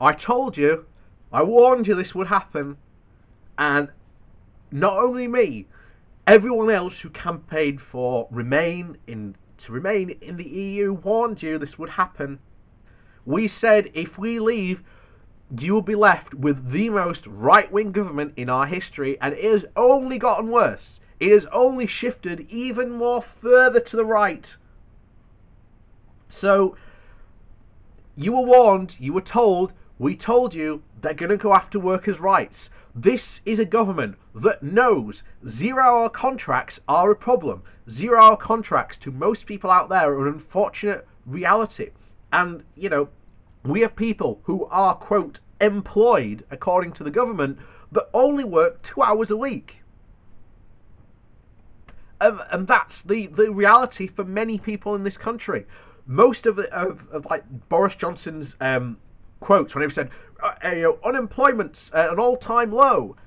I told you, I warned you this would happen, and not only me, everyone else who campaigned for remain in the EU warned you this would happen. We said if we leave, you will be left with the most right-wing government in our history, and it has only gotten worse. It has only shifted even more further to the right. So, you were warned, you were told, we told you they're going to go after workers' rights. This is a government that knows 0-hour contracts are a problem. 0-hour contracts to most people out there are an unfortunate reality. And, we have people who are, quote, employed, according to the government, but only work 2 hours a week. And that's the reality for many people in this country. Most of like Boris Johnson's quotes when he said unemployment's at an all-time low,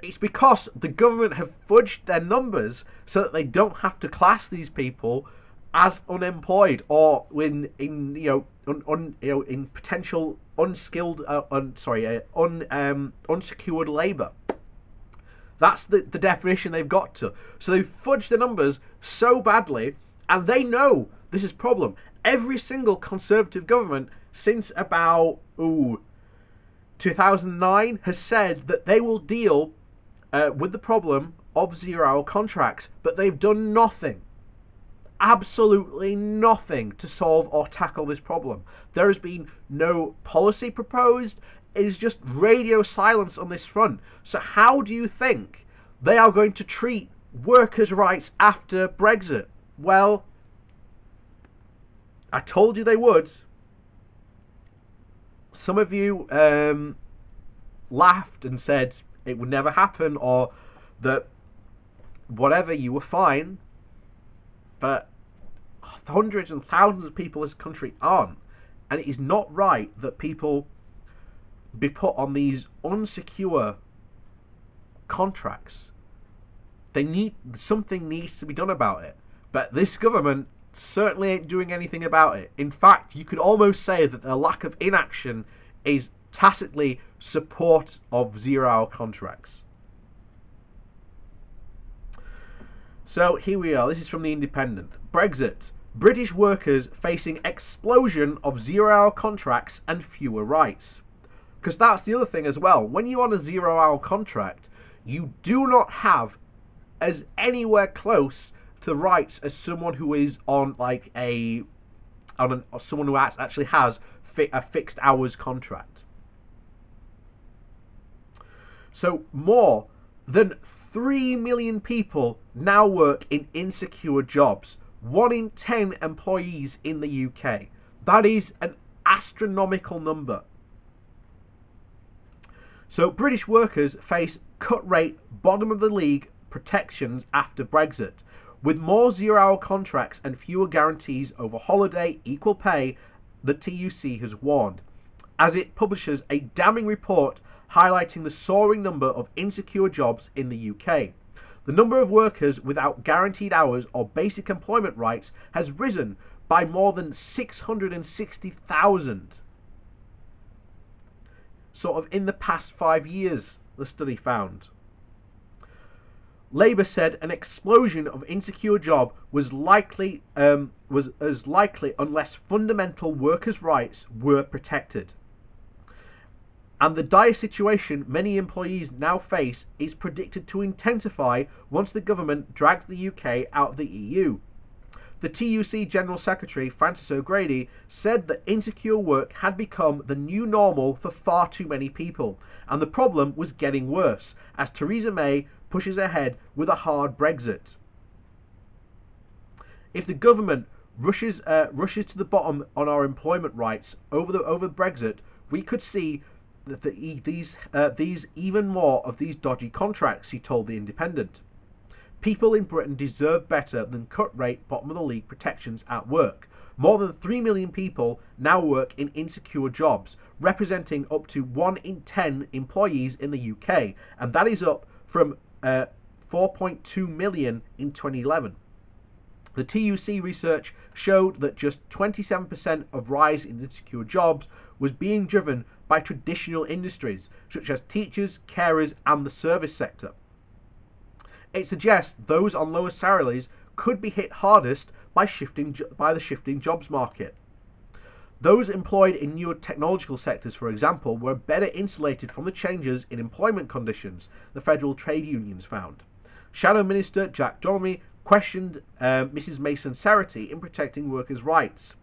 it's because the government have fudged their numbers so that they don't have to class these people as unemployed or in potential unskilled unsecured labour. That's the definition they've got to. So they've fudged the numbers so badly, and they know this is a problem. Every single Conservative government since about 2009 has said that they will deal with the problem of 0-hour contracts, but they've done nothing. Absolutely nothing to solve or tackle this problem. There has been no policy proposed. It is just radio silence on this front. So how do you think they are going to treat workers' rights after Brexit? Well, I told you they would. Some of you laughed and said it would never happen, or that whatever, you were fine. But hundreds and thousands of people in this country aren't. And it is not right that people be put on these unsecure contracts. Something needs to be done about it. But this government certainly ain't doing anything about it. In fact, you could almost say that their lack of inaction is tacitly support of 0-hour contracts. So here we are. This is from The Independent. Brexit. British workers facing explosion of 0-hour contracts and fewer rights. Because that's the other thing as well. When you're on a 0-hour contract, you do not have as anywhere close to the rights as someone who is on someone who actually has a fixed hours contract. So more than 3 million people now work in insecure jobs. 1 in 10 employees in the UK. That is an astronomical number. So British workers face cut rate, bottom of the league protections after Brexit. With more 0-hour contracts and fewer guarantees over holiday, equal pay, the TUC has warned, as it publishes a damning report highlighting the soaring number of insecure jobs in the UK. The number of workers without guaranteed hours or basic employment rights has risen by more than 660,000. Sort of in the past 5 years, the study found. Labour said an explosion of insecure job was as likely unless fundamental workers' rights were protected. And the dire situation many employees now face is predicted to intensify once the government drags the UK out of the EU. The TUC General Secretary, Francis O'Grady, said that insecure work had become the new normal for far too many people, and the problem was getting worse as Theresa May pushes ahead with a hard Brexit. If the government rushes to the bottom on our employment rights over Brexit, we could see that these even more of these dodgy contracts, he told The Independent. People in Britain deserve better than cut rate, bottom of the league protections at work. More than 3 million people now work in insecure jobs, representing up to 1 in 10 employees in the UK, and that is up from 4.2 million in 2011. The TUC research showed that just 27% of rise in insecure jobs was being driven by traditional industries, such as teachers, carers, and the service sector. It suggests those on lower salaries could be hit hardest by the shifting jobs market. Those employed in newer technological sectors, for example, were better insulated from the changes in employment conditions, the federal trade unions found. Shadow Minister Jack Dolmy questioned Mrs Mason's sincerity in protecting workers' rights.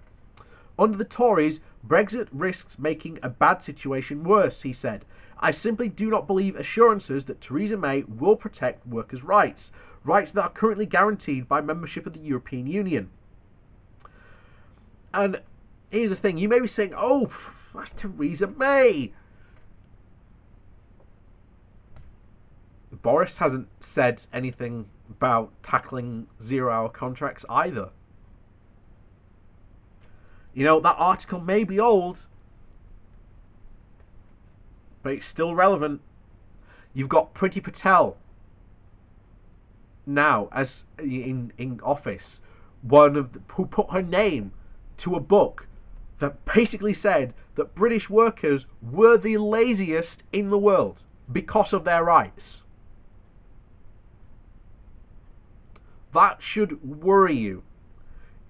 Under the Tories, Brexit risks making a bad situation worse, he said. I simply do not believe assurances that Theresa May will protect workers' rights, rights that are currently guaranteed by membership of the European Union. And here's the thing, you may be saying, oh, that's Theresa May. Boris hasn't said anything about tackling zero-hour contracts either. You know, that article may be old, but it's still relevant. You've got Priti Patel now as in office, who put her name to a book that basically said that British workers were the laziest in the world because of their rights. That should worry you.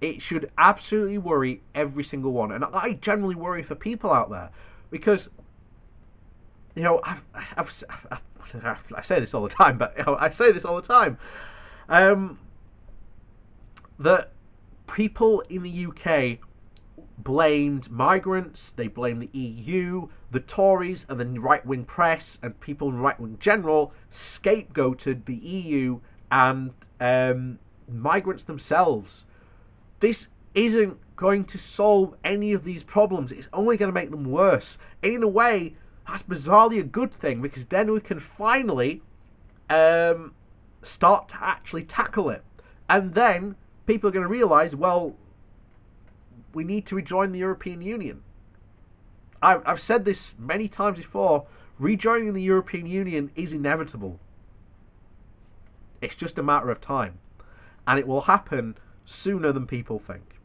It should absolutely worry every single one. And I generally worry for people out there because, you know, I say this all the time, but you know, I say this all the time, that people in the UK blamed migrants, they blamed the EU, the Tories and the right-wing press and people in right-wing general scapegoated the EU and migrants themselves. This isn't going to solve any of these problems. It's only going to make them worse. And in a way, that's bizarrely a good thing, because then we can finally start to actually tackle it. And then people are going to realise, well, we need to rejoin the European Union. I've said this many times before. Rejoining the European Union is inevitable. It's just a matter of time. And it will happen sooner than people think.